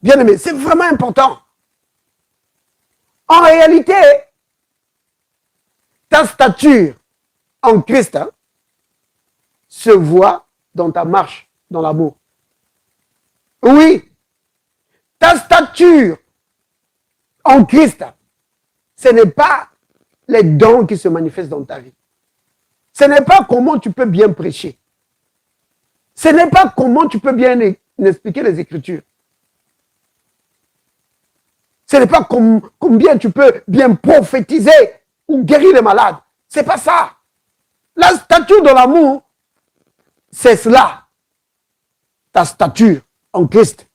Bien-aimé, c'est vraiment important. En réalité, ta stature en Christ se voit dans ta marche dans l'amour. Oui, ta stature en Christ, ce n'est pas les dons qui se manifestent dans ta vie. Ce n'est pas comment tu peux bien prêcher. Ce n'est pas comment tu peux bien expliquer les Écritures. Ce n'est pas combien tu peux bien prophétiser ou guérir les malades. Ce n'est pas ça. La stature de l'amour, c'est cela. Ta stature en Christ.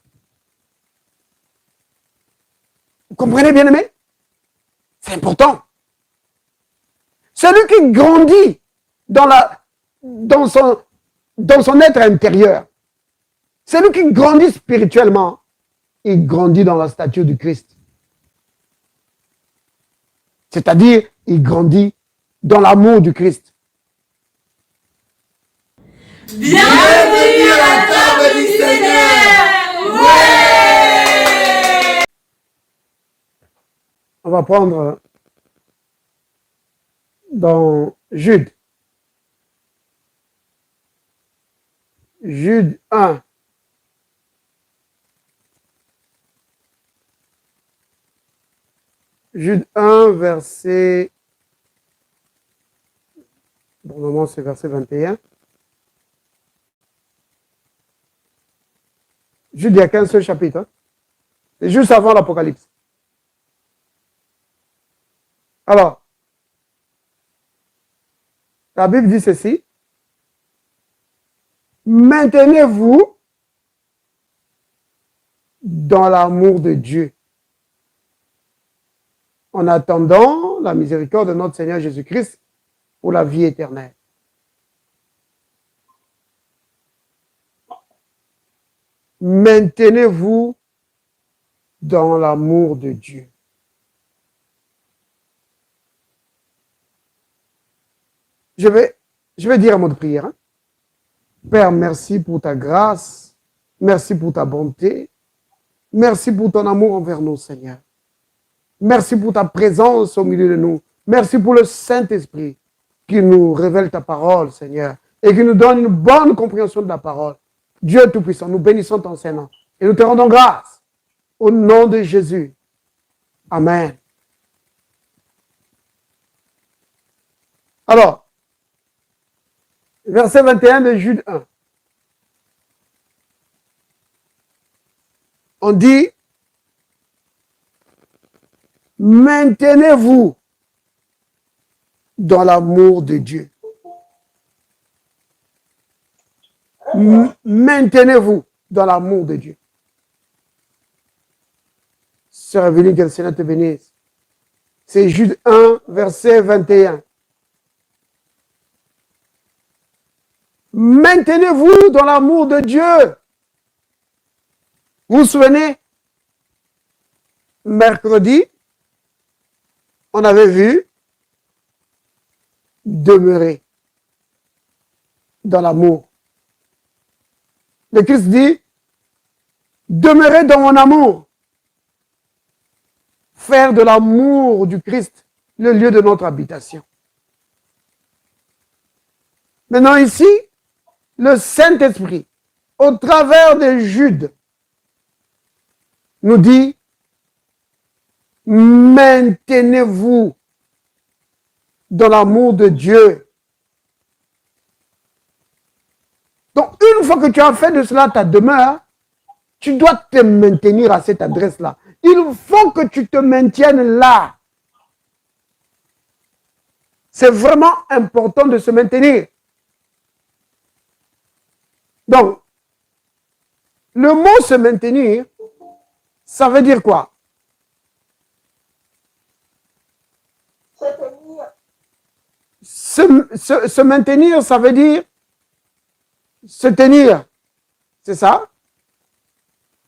Vous comprenez, bien aimé? C'est important. Celui qui grandit dans son être intérieur, celui qui grandit spirituellement, il grandit dans la stature du Christ. C'est-à-dire, il grandit dans l'amour du Christ. Bienvenue à la table du Seigneur. Ouais! On va prendre dans Jude. Jude 1. Jude 1, verset... Pour le moment, c'est verset 21. Jude, il n'y a qu'un seul chapitre. Hein? C'est juste avant l'Apocalypse. Alors, la Bible dit ceci. Maintenez-vous dans l'amour de Dieu, en attendant la miséricorde de notre Seigneur Jésus-Christ pour la vie éternelle. Maintenez-vous dans l'amour de Dieu. Je vais dire un mot de prière. Hein? Père, merci pour ta grâce, merci pour ta bonté, merci pour ton amour envers nous, Seigneur. Merci pour ta présence au milieu de nous. Merci pour le Saint-Esprit qui nous révèle ta parole, Seigneur, et qui nous donne une bonne compréhension de la parole. Dieu Tout-Puissant, nous bénissons ton Saint-Nom et nous te rendons grâce au nom de Jésus. Amen. Alors, verset 21 de Jude 1. On dit, maintenez-vous dans l'amour de Dieu. Maintenez-vous dans l'amour de Dieu. Sœur Evelyne, que le Seigneur te bénisse. C'est Jude 1, verset 21. Maintenez-vous dans l'amour de Dieu. Vous vous souvenez, mercredi, on avait vu demeurer dans l'amour. Le Christ dit, demeurez dans mon amour. Faire de l'amour du Christ le lieu de notre habitation. Maintenant ici, le Saint-Esprit, au travers de Jude, nous dit, maintenez-vous dans l'amour de Dieu. Donc, une fois que tu as fait de cela ta demeure, tu dois te maintenir à cette adresse-là. Il faut que tu te maintiennes là. C'est vraiment important de se maintenir. Donc, le mot se maintenir, ça veut dire quoi? Se maintenir, ça veut dire se tenir. C'est ça?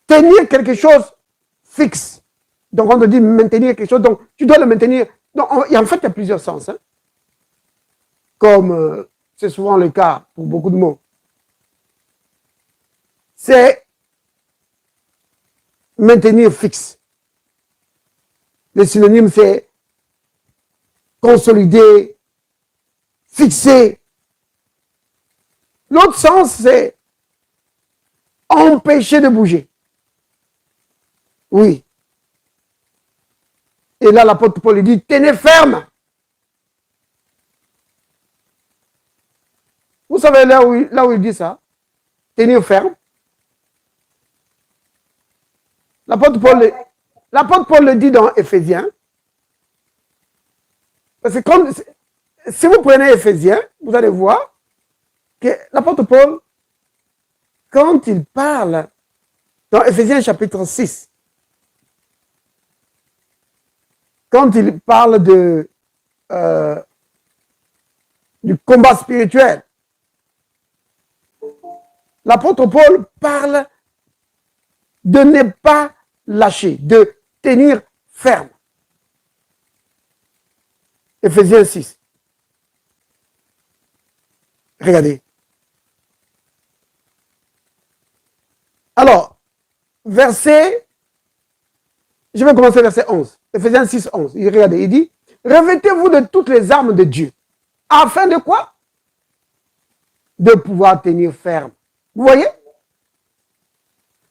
Tenir quelque chose fixe. Donc, on te dit maintenir quelque chose. Donc, tu dois le maintenir. Donc, en fait, il y a plusieurs sens. Hein? Comme c'est souvent le cas pour beaucoup de mots. C'est maintenir fixe. Le synonyme, c'est consolider, fixer. L'autre sens, c'est empêcher de bouger. Oui. Et là, l'apôtre Paul dit, tenez ferme. Vous savez là où il dit ça? Tenir ferme. L'apôtre Paul le dit dans Éphésiens. Parce que si vous prenez Éphésiens, vous allez voir que l'apôtre Paul, quand il parle dans Éphésiens chapitre 6, quand il parle du combat spirituel, l'apôtre Paul parle de ne pas lâcher, de tenir ferme. Éphésiens 6. Regardez. Alors, je vais commencer verset 11. Éphésiens 6, 11. Regardez, il dit, revêtez-vous de toutes les armes de Dieu. Afin de quoi? De pouvoir tenir ferme. Vous voyez?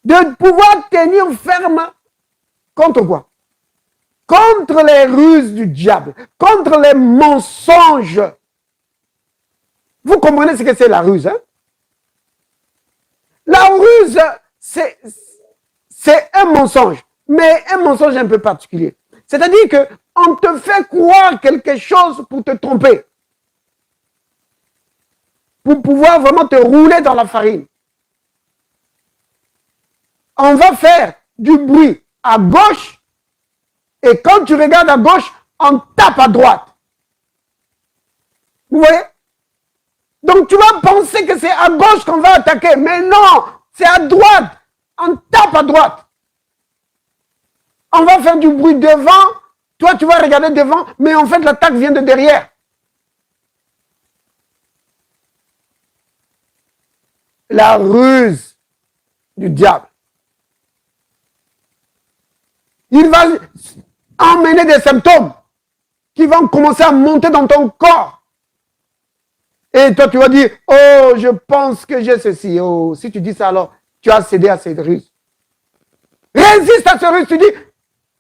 De pouvoir tenir ferme contre quoi? Contre les ruses du diable, contre les mensonges. Vous comprenez ce que c'est la ruse, hein? La ruse, c'est un mensonge, mais un mensonge un peu particulier. C'est-à-dire qu'on te fait croire quelque chose pour te tromper. Pour pouvoir vraiment te rouler dans la farine. On va faire du bruit à gauche et quand tu regardes à gauche, on tape à droite. Vous voyez? Donc tu vas penser que c'est à gauche qu'on va attaquer, mais non, c'est à droite. On tape à droite. On va faire du bruit devant, toi tu vas regarder devant, mais en fait l'attaque vient de derrière. La ruse du diable. Il va emmener des symptômes qui vont commencer à monter dans ton corps. Et toi, tu vas dire, oh, je pense que j'ai ceci. Oh, si tu dis ça, alors, tu as cédé à cette ruse. Résiste à cette ruse. Tu dis,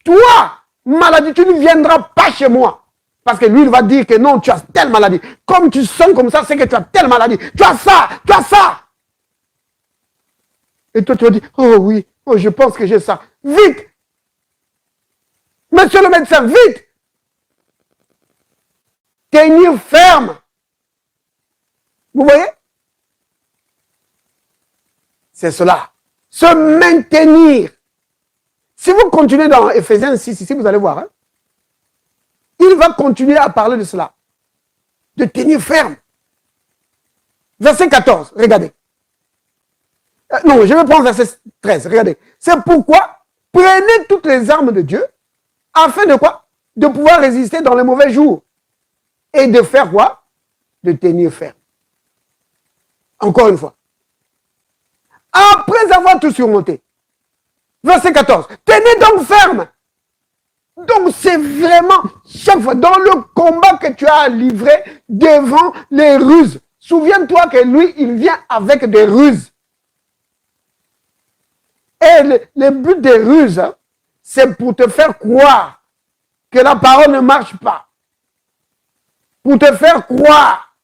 toi, maladie, tu ne viendras pas chez moi. Parce que lui, il va dire que non, tu as telle maladie. Comme tu sens comme ça, c'est que tu as telle maladie. Tu as ça, tu as ça. Et toi, tu vas dire, oh oui, oh, je pense que j'ai ça. Vite. Monsieur le médecin, vite. Tenir ferme. Vous voyez? C'est cela. Se maintenir. Si vous continuez dans Éphésiens 6, ici, vous allez voir. Hein, il va continuer à parler de cela. De tenir ferme. Verset 14, regardez. Non, je vais prendre verset 13, regardez. C'est pourquoi prenez toutes les armes de Dieu afin de quoi? De pouvoir résister dans les mauvais jours. Et de faire quoi? De tenir ferme. Encore une fois. Après avoir tout surmonté. Verset 14. Tenez donc ferme. Donc c'est vraiment chaque fois dans le combat que tu as livré devant les ruses. Souviens-toi que lui, il vient avec des ruses. Et le but des ruses, hein, c'est pour te faire croire que la parole ne marche pas. Pour te faire croire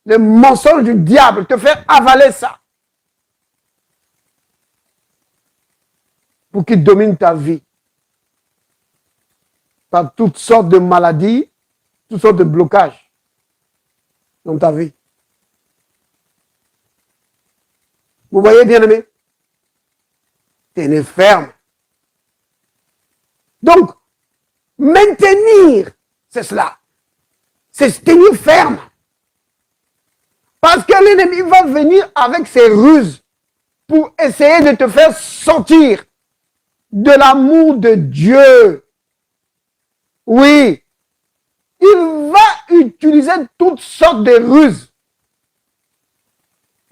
le mensonge du diable, te faire avaler ça. Pour qu'il domine ta vie. Par toutes sortes de maladies, toutes sortes de blocages dans ta vie. Vous voyez, bien-aimés? Tenez ferme. Donc, maintenir, c'est cela. C'est se tenir ferme. Parce que l'ennemi va venir avec ses ruses pour essayer de te faire sortir de l'amour de Dieu. Oui. Il va utiliser toutes sortes de ruses.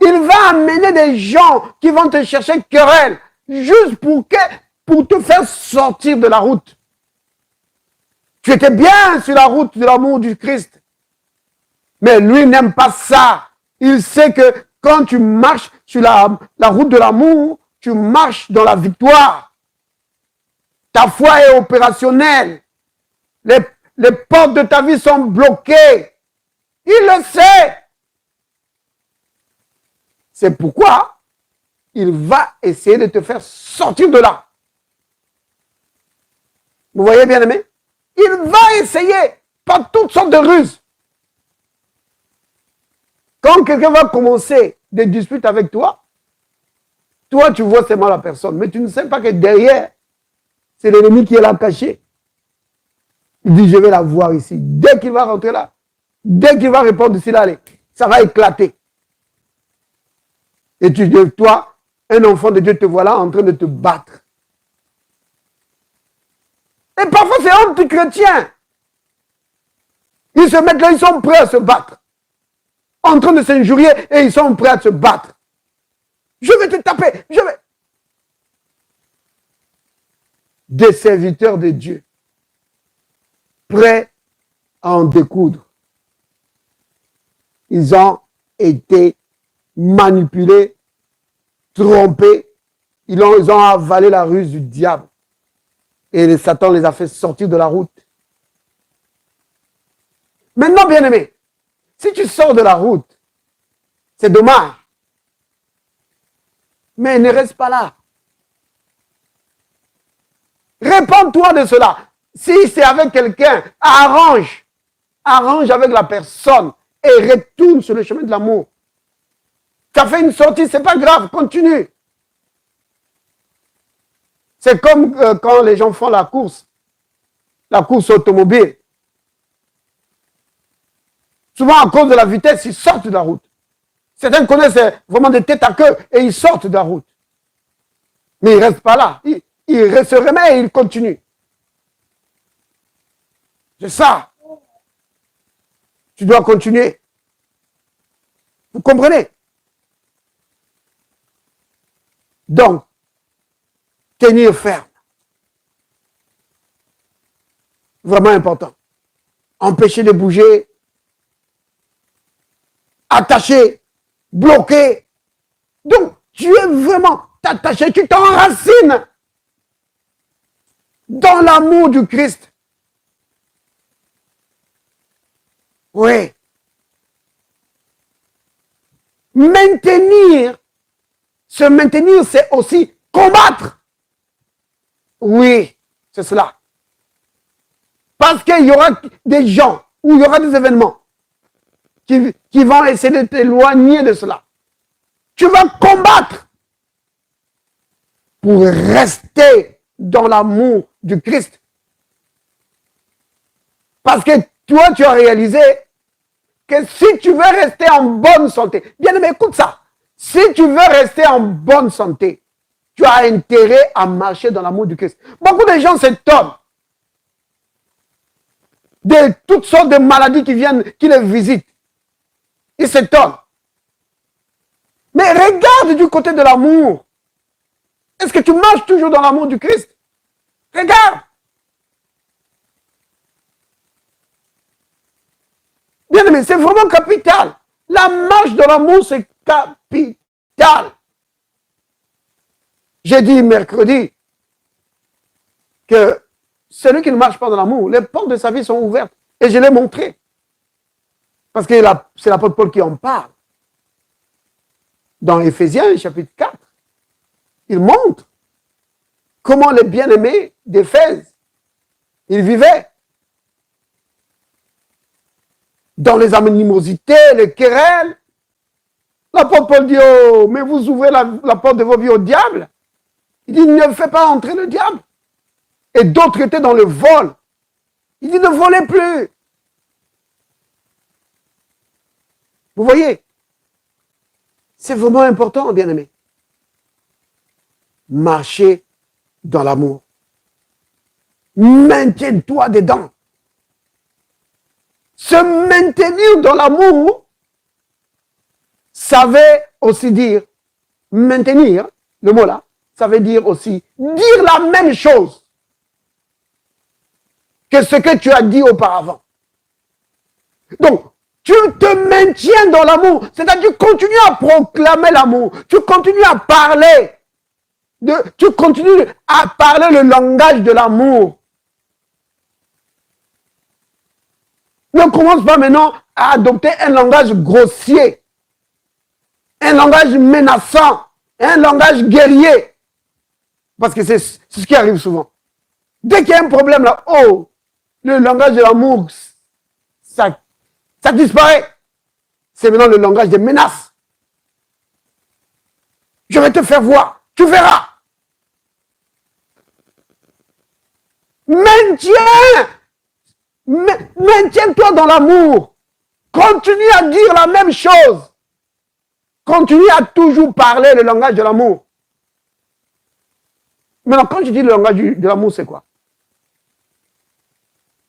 Il va amener des gens qui vont te chercher querelle juste pour que pour te faire sortir de la route. Tu étais bien sur la route de l'amour du Christ. Mais lui n'aime pas ça. Il sait que quand tu marches sur la route de l'amour, tu marches dans la victoire. Ta foi est opérationnelle. Les portes de ta vie sont bloquées. Il le sait. C'est pourquoi il va essayer de te faire sortir de là. Vous voyez, bien aimé? Il va essayer par toutes sortes de ruses. Quand quelqu'un va commencer des disputes avec toi, toi, tu vois seulement la personne, mais tu ne sais pas que derrière, c'est l'ennemi qui est là caché. Il dit, je vais la voir ici. Dès qu'il va rentrer là, dès qu'il va répondre ici, là, allez, ça va éclater. Et toi, un enfant de Dieu, te voilà en train de te battre. Et parfois, c'est anti-chrétien. Ils se mettent là, ils sont prêts à se battre. En train de s'injurier et ils sont prêts à se battre. Je vais te taper, je vais. Des serviteurs de Dieu, prêts à en découdre. Ils ont été manipulés, trompés. Ils ont avalé la ruse du diable. Et Satan les a fait sortir de la route. Maintenant, bien-aimé, si tu sors de la route, c'est dommage. Mais ne reste pas là. Répands-toi de cela. Si c'est avec quelqu'un, arrange avec la personne et retourne sur le chemin de l'amour. Tu as fait une sortie, c'est pas grave, continue. C'est comme quand les gens font la course automobile. Souvent, à cause de la vitesse, ils sortent de la route. Certains connaissent vraiment des têtes à queue et ils sortent de la route. Mais ils ne restent pas là. Ils se remettent et ils continuent. C'est ça. Tu dois continuer. Vous comprenez? Donc, tenir ferme. Vraiment important. Empêcher de bouger. Attaché. Bloqué. Donc, tu es vraiment attaché. Tu t'enracines dans l'amour du Christ. Oui. Se maintenir, c'est aussi combattre. Oui, c'est cela. Parce qu'il y aura des gens, ou il y aura des événements qui vont essayer de t'éloigner de cela. Tu vas combattre pour rester dans l'amour du Christ. Parce que toi, tu as réalisé que si tu veux rester en bonne santé, bien aimé, écoute ça, si tu veux rester en bonne santé, tu as intérêt à marcher dans l'amour du Christ. Beaucoup de gens s'étonnent de toutes sortes de maladies qui les visitent. Ils s'étonnent. Mais regarde du côté de l'amour. Est-ce que tu marches toujours dans l'amour du Christ? Regarde. Bien aimé, c'est vraiment capital. La marche de l'amour, c'est capital. J'ai dit mercredi que celui qui ne marche pas dans l'amour, les portes de sa vie sont ouvertes. Et je l'ai montré. Parce que c'est l'apôtre Paul qui en parle. Dans Éphésiens, chapitre 4, il montre comment les bien-aimés d'Éphèse, ils vivaient. Dans les animosités, les querelles. L'apôtre Paul dit, oh, mais vous ouvrez la porte de vos vies au diable. Il dit, ne faites pas entrer le diable. Et d'autres étaient dans le vol. Il dit, ne volez plus. Vous voyez, c'est vraiment important, bien-aimé. Marcher dans l'amour. Maintiens-toi dedans. Se maintenir dans l'amour, ça veut aussi dire maintenir, le mot là, ça veut dire aussi dire la même chose que ce que tu as dit auparavant. Donc, tu te maintiens dans l'amour, c'est-à-dire tu continues à proclamer l'amour, tu continues à parler, tu continues à parler le langage de l'amour. Ne commence pas maintenant à adopter un langage grossier, un langage menaçant, un langage guerrier. Parce que c'est ce qui arrive souvent. Dès qu'il y a un problème là, oh, le langage de l'amour, ça disparaît. C'est maintenant le langage des menaces. Je vais te faire voir, tu verras. Maintiens-toi dans l'amour. Continue à dire la même chose. Continue à toujours parler le langage de l'amour. Maintenant, quand je dis le langage de l'amour, c'est quoi?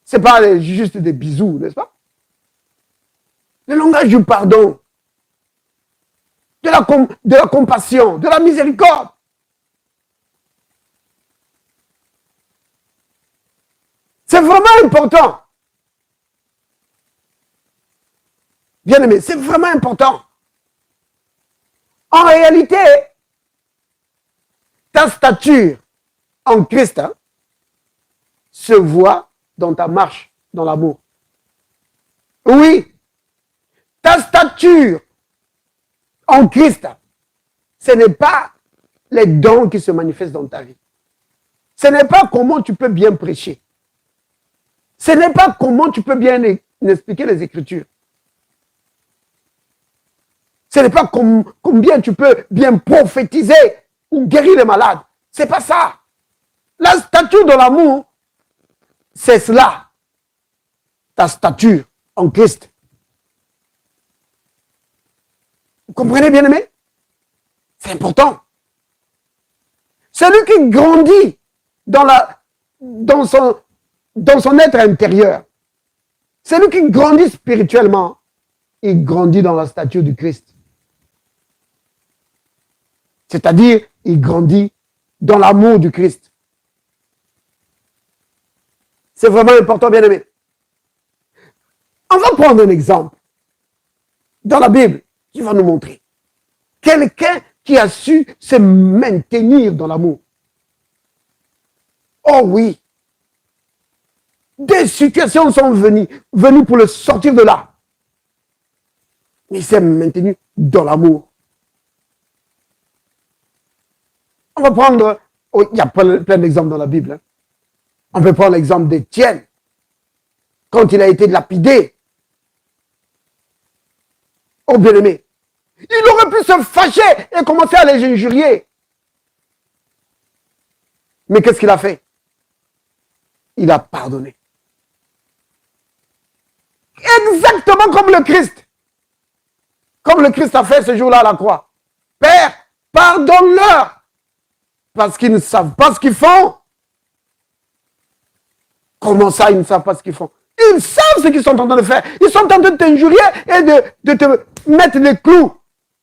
C'est pas juste des bisous, n'est-ce pas? Le langage du pardon, de la compassion, de la miséricorde. C'est vraiment important. Bien aimé, c'est vraiment important. En réalité, ta stature en Christ se voit dans ta marche dans l'amour. Oui, ta stature en Christ, ce n'est pas les dons qui se manifestent dans ta vie. Ce n'est pas comment tu peux bien prêcher. Ce n'est pas comment tu peux bien expliquer les Écritures. Ce n'est pas combien tu peux bien prophétiser ou guérir les malades. Ce n'est pas ça. La stature de l'amour, c'est cela. Ta stature en Christ. Vous comprenez, bien aimé? C'est important. Celui qui grandit dans son être intérieur, celui qui grandit spirituellement, il grandit dans la stature du Christ. C'est-à-dire, il grandit dans l'amour du Christ. C'est vraiment important, bien aimé. On va prendre un exemple. Dans la Bible, qui va nous montrer. Quelqu'un qui a su se maintenir dans l'amour. Oh oui. Des situations sont venues pour le sortir de là. Mais il s'est maintenu dans l'amour. On va prendre, il y a plein d'exemples dans la Bible. Hein. On peut prendre l'exemple d'Étienne. Quand il a été lapidé. Oh bien-aimé. Il aurait pu se fâcher et commencer à les injurier. Mais qu'est-ce qu'il a fait? Il a pardonné. Exactement comme le Christ. Comme le Christ a fait ce jour-là à la croix. Père, pardonne-leur. Parce qu'ils ne savent pas ce qu'ils font. Comment ça, ils ne savent pas ce qu'ils font? Ils savent ce qu'ils sont en train de faire. Ils sont en train de t'injurier et de te mettre les clous.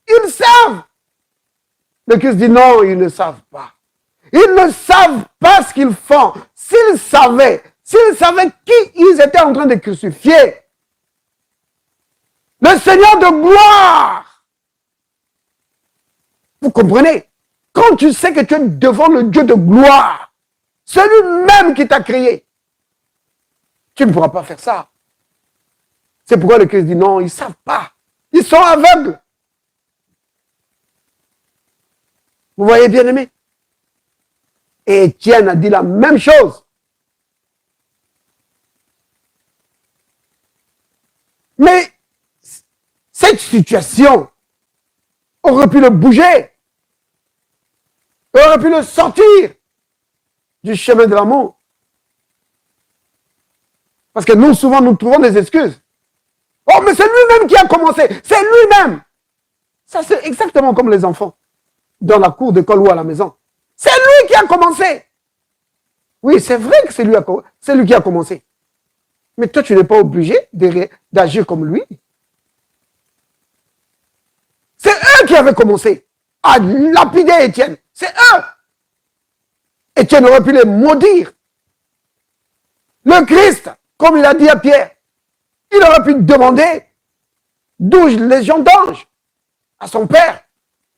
Ils savent. Le Christ dit non, ils ne savent pas. Ils ne savent pas ce qu'ils font. S'ils savaient qui ils étaient en train de crucifier, le Seigneur de gloire. Vous comprenez? Quand tu sais que tu es devant le Dieu de gloire, celui-même qui t'a créé, tu ne pourras pas faire ça. C'est pourquoi le Christ dit non, ils ne savent pas. Ils sont aveugles. Vous voyez, bien aimé? Et Étienne a dit la même chose. Mais cette situation aurait pu le bouger. Aurait pu le sortir du chemin de l'amour. Parce que nous, souvent, nous trouvons des excuses. Oh, mais c'est lui-même qui a commencé. C'est lui-même. Ça, c'est exactement comme les enfants. Dans la cour d'école ou à la maison. C'est lui qui a commencé. Oui, c'est vrai que c'est lui qui a commencé. Mais toi, tu n'es pas obligé d'agir comme lui. C'est eux qui avaient commencé à lapider Étienne. C'est eux. Étienne aurait pu les maudire. Le Christ, comme il a dit à Pierre, il aurait pu demander 12 légions d'anges à son père.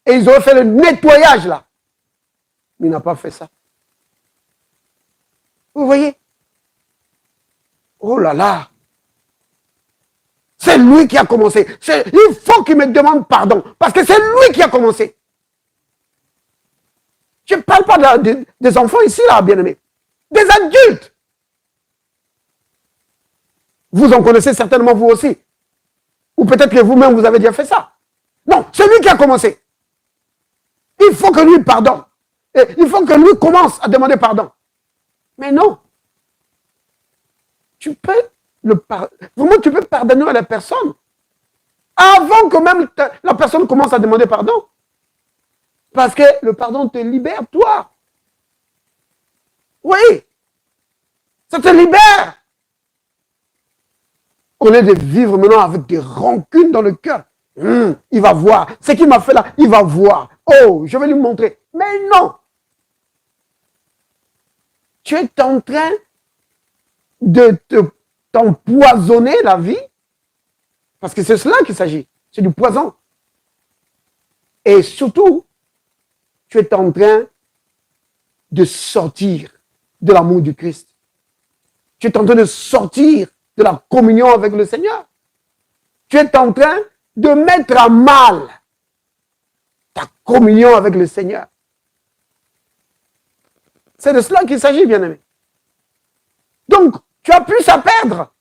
Et ils auraient fait le nettoyage là. Mais il n'a pas fait ça. Vous voyez? Oh là là. C'est lui qui a commencé. Il faut qu'il me demande pardon. Parce que c'est lui qui a commencé. Je ne parle pas des enfants ici, là, bien-aimés. Des adultes. Vous en connaissez certainement vous aussi. Ou peut-être que vous-même, vous avez déjà fait ça. Non, c'est lui qui a commencé. Il faut que lui pardonne. Et il faut que lui commence à demander pardon. Mais non. Tu peux vraiment, tu peux pardonner à la personne avant que même la personne commence à demander pardon. Parce que le pardon te libère, toi. Oui. Ça te libère. Au lieu de vivre maintenant avec des rancunes dans le cœur. Il va voir. Ce qu'il m'a fait là, il va voir. Oh, je vais lui montrer. Mais non. Tu es en train de t'empoisonner la vie. Parce que c'est cela qu'il s'agit. C'est du poison. Et surtout, tu es en train de sortir de l'amour du Christ. Tu es en train de sortir de la communion avec le Seigneur. Tu es en train de mettre à mal ta communion avec le Seigneur. C'est de cela qu'il s'agit, bien-aimé. Donc, tu as plus à perdre.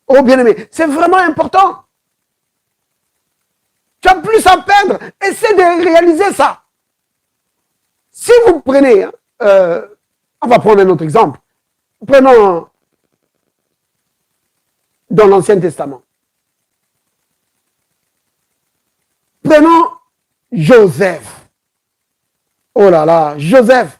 Oh, bien-aimé, c'est vraiment important. Tu as plus à perdre. Essaie de réaliser ça. Si vous prenez, on va prendre un autre exemple. Prenons dans l'Ancien Testament. Prenons Joseph. Oh là là, Joseph.